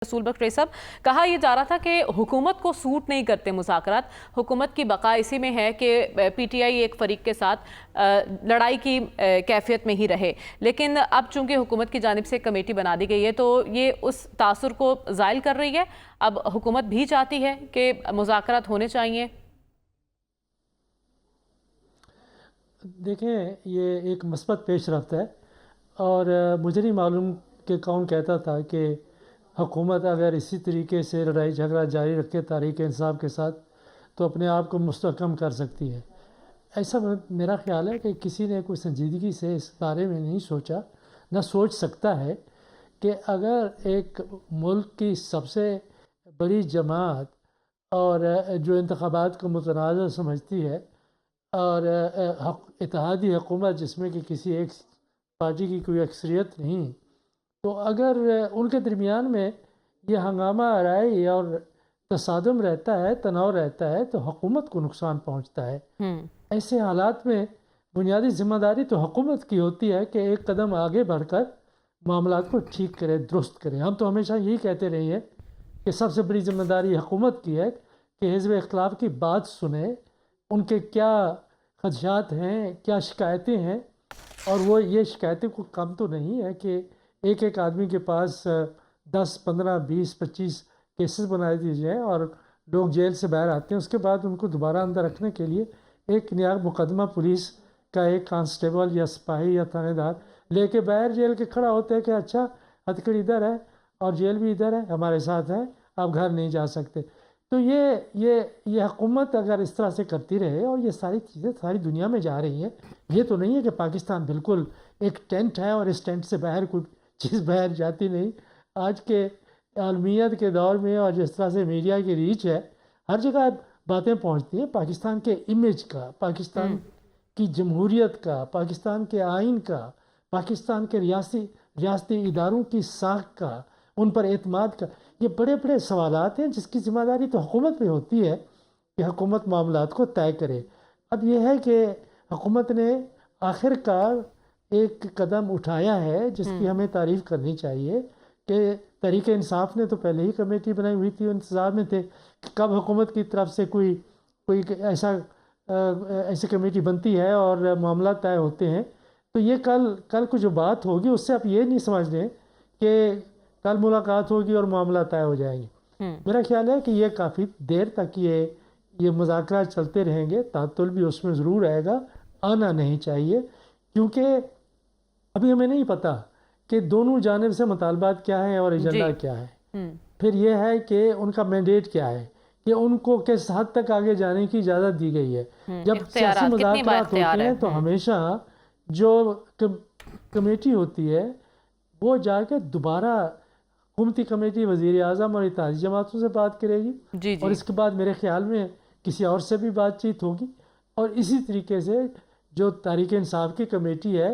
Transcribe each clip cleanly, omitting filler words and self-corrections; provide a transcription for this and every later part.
रसूल बख्श साहब, कहा यह जा रहा था कि हुकूमत को सूट नहीं करते मुज़ाकरात, हुकूमत की बका इसी में है कि पीटीआई एक फरीक के साथ लड़ाई की कैफियत में ही रहे। लेकिन अब चूंकि हुकूमत की जानिब से कमेटी बना दी गई है तो ये उस तासुर को ज़ाइल कर रही है। अब हुकूमत भी चाहती है कि मुज़ाकरात होने चाहिए। देखें, ये एक मस्बत पेश रफ्त है और मुझे नहीं मालूम कि कौन कहता था कि हुकूमत अगर इसी तरीके से लड़ाई झगड़ा जारी रखे तहरीक इंसाफ के साथ तो अपने आप को मुस्तहकम कर सकती है। ऐसा मेरा ख्याल है कि किसी ने कोई संजीदगी से इस बारे में नहीं सोचा, न सोच सकता है कि अगर एक मुल्क की सबसे बड़ी जमात और जो इंतखाबात को मुतनाज़ समझती है और इत्तेहादी हुकूमत जिसमें कि किसी एक पार्टी की कोई अक्सरियत नहीं, तो अगर उनके दरमियान में ये हंगामा आराई और तसादम रहता है, तनाव रहता है, तो हुकूमत को नुकसान पहुंचता है। ऐसे हालात में बुनियादी जिम्मेदारी तो हुकूमत की होती है कि एक कदम आगे बढ़कर मामलात को ठीक करे, दुरुस्त करे। हम तो हमेशा यही कहते रहे हैं कि सबसे बड़ी जिम्मेदारी हुकूमत की है कि हिज़्ब इख्तिलाफ की बात सुने, उनके क्या खदशात हैं, क्या शिकायतें हैं, और वो ये शिकायतें को कम तो नहीं है कि एक एक आदमी के पास 10, 15, 20, 25 केसेस बना दिए जाए और लोग जेल से बाहर आते हैं। उसके बाद उनको दोबारा अंदर रखने के लिए एक नया मुकदमा पुलिस का एक कांस्टेबल या सिपाही या थानेदार लेके बाहर जेल के खड़ा होते हैं कि अच्छा हथकड़ी इधर है और जेल भी इधर है, हमारे साथ है, आप घर नहीं जा सकते। तो ये हुकूमत अगर इस तरह से करती रहे और ये सारी चीज़ें सारी दुनिया में जा रही हैं, ये तो नहीं है कि पाकिस्तान बिल्कुल एक टेंट है और इस टेंट से बाहर कोई चीज़ बाहर जाती नहीं। आज के आलमियत के दौर में और जिस तरह से मीडिया की रीच है, हर जगह बातें पहुंचती हैं पाकिस्तान के इमेज का, पाकिस्तान की जमहूरियत का, पाकिस्तान के आइन का, पाकिस्तान के रियासती इदारों की साख का, उन पर एतमाद का। ये बड़े बड़े सवालात हैं जिसकी ज़िम्मेदारी तो हुकूमत पे होती है कि हुकूमत मामलात को तय करे। अब यह है कि हुकूमत ने आखिरकार एक कदम उठाया है जिसकी हमें तारीफ़ करनी चाहिए कि तहरीक इंसाफ ने तो पहले ही कमेटी बनाई हुई थी, इंतज़ार में थे कि कब हुकूमत की तरफ से कोई ऐसी कमेटी बनती है और मामला तय होते हैं। तो ये कल को जो बात होगी उससे आप ये नहीं समझ लें कि कल मुलाकात होगी और मामला तय हो जाएंगे। मेरा ख्याल है कि ये काफ़ी देर तक ये मुज़ाकरात चलते रहेंगे, तातुल भी उसमें ज़रूर आएगा, आना नहीं चाहिए, क्योंकि अभी हमें नहीं पता कि दोनों जानिब से मुतालबात क्या है और एजेंडा क्या है। फिर यह है कि उनका मैंडेट क्या है, कि उनको किस हद तक आगे जाने की इजाज़त दी गई है। जब सियासी मुज़ाकरात होते हैं तो हमेशा जो कमेटी होती है वो जाके दोबारा हुकूमती कमेटी वज़ीर आज़म और इत्तेहादी जमातों से बात करेगी और इसके बाद मेरे ख्याल में किसी और से भी बातचीत होगी और इसी तरीके से जो तहरीक इंसाफ की कमेटी है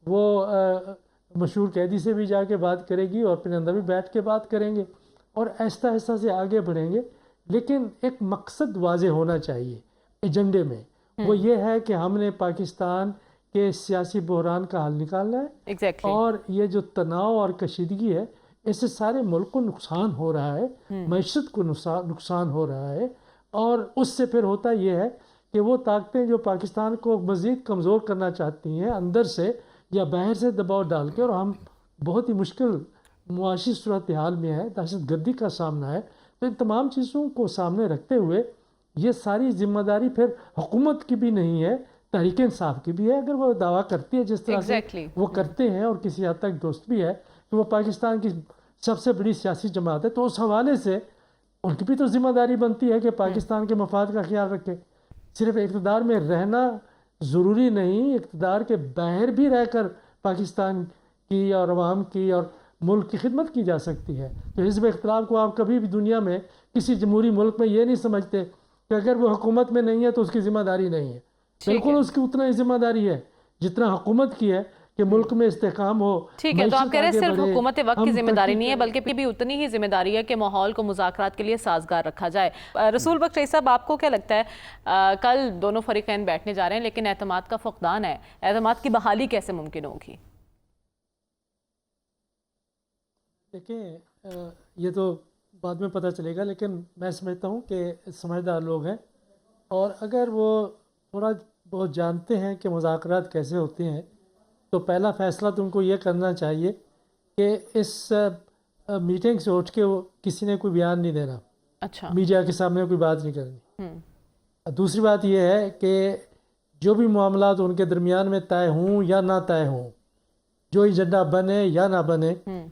वो मशहूर कैदी से भी जाके बात करेगी और अपने अंदर भी बैठ के बात करेंगे और आहिस्ता आहिस्ता से आगे बढ़ेंगे। लेकिन एक मकसद वाज़े होना चाहिए एजेंडे में, वो ये है कि हमने पाकिस्तान के सियासी बहरान का हल निकालना है। और ये जो तनाव और कशीदगी है इससे सारे मुल्क को नुकसान हो रहा है, मईशत को नुकसान हो रहा है और उससे फिर होता यह है कि वो ताकतें जो पाकिस्तान को मज़ीद कमज़ोर करना चाहती हैं अंदर से या बाहर से दबाव डाल के, और हम बहुत ही मुश्किल मुआशी सूरत हाल में है, दहशत गर्दी का सामना है, तो इन तमाम चीज़ों को सामने रखते हुए ये सारी जिम्मेदारी फिर हुकूमत की भी नहीं है, तहरीक इंसाफ की भी है। अगर वो दावा करती है जिस तरह से वो करते हैं और किसी हद तक दोस्त भी है कि वो पाकिस्तान की सबसे बड़ी सियासी जमात है, तो उस हवाले से उनकी भी तो जिम्मेदारी बनती है कि पाकिस्तान के मफाद का ख्याल रखें। सिर्फ इक़्तिदार में रहना ज़रूरी नहीं, इक़्तिदार के बाहर भी रहकर पाकिस्तान की और अवाम की और मुल्क की खिदमत की जा सकती है। तो हिज़्ब इख्तिलाफ को आप कभी भी दुनिया में किसी जमहूरी मुल्क में ये नहीं समझते कि अगर वो हुकूमत में नहीं है तो उसकी ज़िम्मेदारी नहीं है। बिल्कुल उसकी उतना ही ज़िम्मेदारी है जितना हुकूमत की है कि मुल्क में इस्तेकाम हो। ठीक है, तो आप कह रहे हैं सिर्फ हुकूमत वक्त की जिम्मेदारी नहीं है बल्कि भी उतनी ही जिम्मेदारी है कि माहौल को मुज़ाकरात के लिए साजगार रखा जाए। रसूल बख्श साहब, आपको क्या लगता है कल दोनों फरीकैन बैठने जा रहे हैं लेकिन एतमाद का फक़दान है, एतमाद की बहाली कैसे मुमकिन होगी? देखिए, یہ تو بعد میں پتہ چلے گا، لیکن میں سمجھتا ہوں کہ سمجھدار لوگ ہیں، اور اگر وہ تھوڑا بہت جانتے ہیں کہ مذاکرات کیسے ہوتے ہیں تو پہلا فیصلہ تو ان کو یہ کرنا چاہیے کہ اس میٹنگ سے اٹھ کے وہ کسی نے کوئی بیان نہیں دینا، اچھا میڈیا کے سامنے کوئی بات نہیں کرنی۔ ہم، دوسری بات یہ ہے کہ جو بھی معاملات ان کے درمیان میں طے ہوں یا نہ طے ہوں، جو ایجنڈا بنے یا نہ بنے، ہم،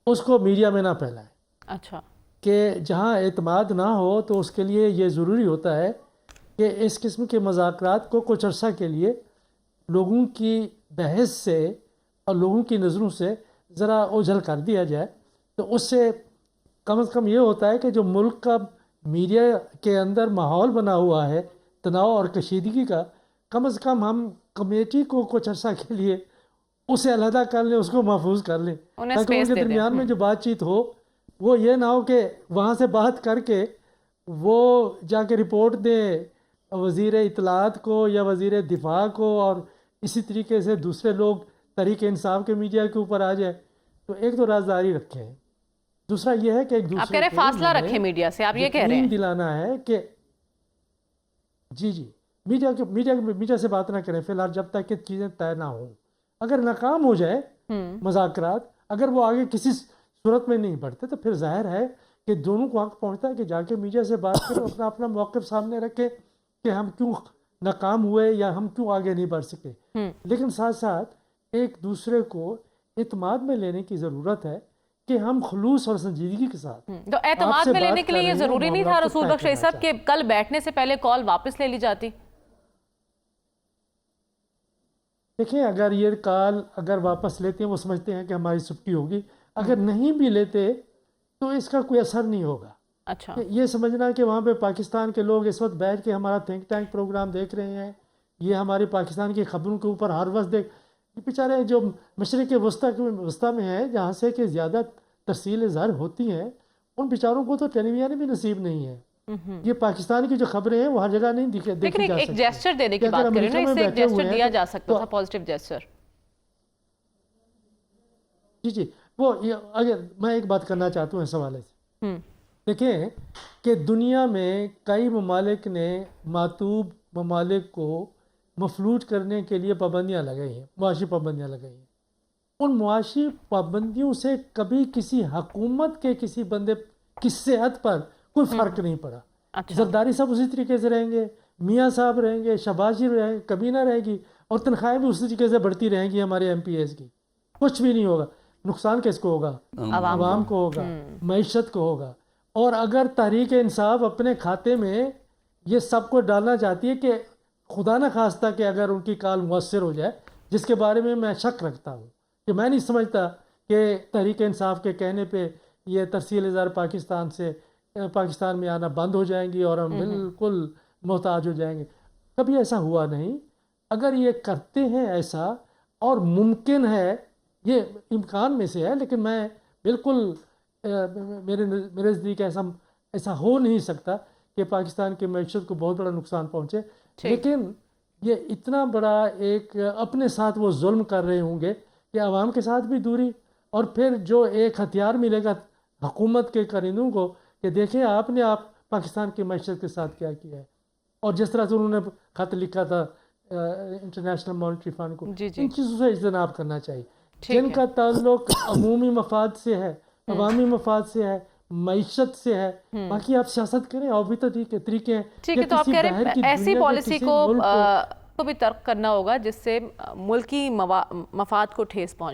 اس کو میڈیا میں نہ پھیلائیں، اچھا کہ جہاں اعتماد نہ ہو تو اس کے لیے یہ ضروری ہوتا ہے کہ اس قسم کے مذاکرات کو کچھ عرصہ کے لیے لوگوں کی بحث سے اور لوگوں کی نظروں سے ذرا اوجھل کر دیا جائے، تو اس سے کم از کم یہ ہوتا ہے کہ جو ملک کا میڈیا کے اندر ماحول بنا ہوا ہے تناؤ اور کشیدگی کا، کم از کم ہم کمیٹی کو کچھ عرصہ کے لیے اسے علیحدہ کر لیں، اس کو محفوظ کر لیں، انہیں تاکہ ان space کے دے دیں۔ درمیان میں جو بات چیت ہو وہ یہ نہ ہو کہ وہاں سے بات کر کے وہ جا کے رپورٹ دیں وزیر اطلاعات کو یا وزیر دفاع کو، اور اسی طریقے سے دوسرے لوگ تحریک انصاف کے میڈیا کے اوپر آ جائے۔ تو ایک تو رازداری رکھیں، دوسرا یہ ہے کہ ایک آپ کہہ دوسرے رہے کو فاصلہ انہوں نے رکھیں میڈیا سے، آپ یہ کہہ رہے یقین ہیں؟ دلانا ہے کہ جی میڈیا سے بات نہ کریں فی الحال جب تک کہ چیزیں طے نہ ہوں۔ اگر ناکام ہو جائے مذاکرات، اگر وہ آگے کسی صورت میں نہیں بڑھتے، تو پھر ظاہر ہے کہ دونوں کو حق پہنچتا ہے کہ جا کے میڈیا سے بات کریں، اپنا موقف سامنے رکھے کہ ہم کیوں ناکام ہوئے یا ہم کیوں آگے نہیں بڑھ سکے، لیکن ساتھ ساتھ ایک دوسرے کو اعتماد میں لینے کی ضرورت ہے کہ ہم خلوص اور سنجیدگی کے ساتھ تو اعتماد میں لینے کے لیے یہ ضروری نہیں تھا رسول بخش معاملات کو طے صاحب کہ کل بیٹھنے سے پہلے کال واپس لے لی جاتی؟ دیکھیں اگر یہ کال اگر واپس لیتے ہیں، وہ سمجھتے ہیں کہ ہماری چھٹی ہوگی، اگر نہیں بھی لیتے تو اس کا کوئی اثر نہیں ہوگا۔ اچھا یہ سمجھنا کہ وہاں پہ پاکستان کے لوگ اس وقت بیٹھ کے ہمارا تھنک ٹینک پروگرام دیکھ رہے ہیں، یہ ہماری پاکستان کی خبروں کے اوپر ہر وقت یہ بیچارے جو مشرق وسطیٰ میں ہیں، جہاں سے کہ زیادہ تفصیل اظہار ہوتی ہیں، ان بیچاروں کو تو ٹیلی ویژن بھی نصیب نہیں ہے۔ یہ پاکستان کی جو خبریں ہیں وہ ہر جگہ نہیں دیکھی لیکن جا ایک سکتی۔ جیسچر دینے کی کہ بات اگر کریں نا، امریکہ اس میں سے ایک بیٹھے ہوئے جیسچر ہیں دیا تو- جا سکتا تو- تھا، پازیٹیو جیسچر۔ جی وہ اگر میں ایک بات کرنا چاہتا ہوں اس حوالے سے، دیکھیں کہ دنیا میں کئی ممالک نے معتوب ممالک کو مفلوج کرنے کے لیے پابندیاں لگائی ہیں، معاشی پابندیاں لگائی ہیں۔ ان معاشی پابندیوں سے کبھی کسی حکومت کے کسی بندے کی صحت پر کوئی فرق نہیں پڑا۔ اچھا زرداری صاحب اسی طریقے سے رہیں گے، میاں صاحب رہیں گے، شہباز رہیں گے، کبھی نہ رہے گی، اور تنخواہیں بھی اسی طریقے سے بڑھتی رہیں گی ہمارے ایم پی ایز کی، کچھ بھی نہیں ہوگا۔ نقصان کس کو ہوگا؟ عوام کو ہوگا، معیشت کو ہوگا۔ اور اگر تحریک انصاف اپنے کھاتے میں یہ سب کو ڈالنا چاہتی ہے کہ خدا نہ خواستہ کہ اگر ان کی کال مؤثر ہو جائے، جس کے بارے میں میں شک رکھتا ہوں کہ میں نہیں سمجھتا کہ تحریک انصاف کے کہنے پہ یہ ترسیل اظہار پاکستان میں آنا بند ہو جائیں گی اور ہم بالکل محتاج ہو جائیں گے، کبھی ایسا ہوا نہیں۔ اگر یہ کرتے ہیں ایسا، اور ممکن ہے، یہ امکان میں سے ہے، لیکن میں بالکل میرے نزدیک ایسا ہو نہیں سکتا کہ پاکستان کی معیشت کو بہت بڑا نقصان پہنچے، لیکن یہ اتنا بڑا ایک اپنے ساتھ وہ ظلم کر رہے ہوں گے کہ عوام کے ساتھ بھی دوری، اور پھر جو ایک ہتھیار ملے گا حکومت کے کرندوں کو کہ دیکھیں آپ نے پاکستان کی معیشت کے ساتھ کیا کیا ہے، اور جس طرح سے انہوں نے خط لکھا تھا انٹرنیشنل مانیٹری فنڈ کو، ان چیزوں سے اجتناب کرنا چاہیے جن کا تعلق عمومی مفاد سے ہے، عوامی مفاد سے ہے، معیشت سے ہے۔ باقی آپ سیاست کریں، اور بھی طریقے ہیں۔ ٹھیک ہے، تو آپ کہہ رہے ہیں ایسی پالیسی کو بھی ترک کرنا ہوگا جس سے ملکی مفاد کو ٹھیس پہنچے۔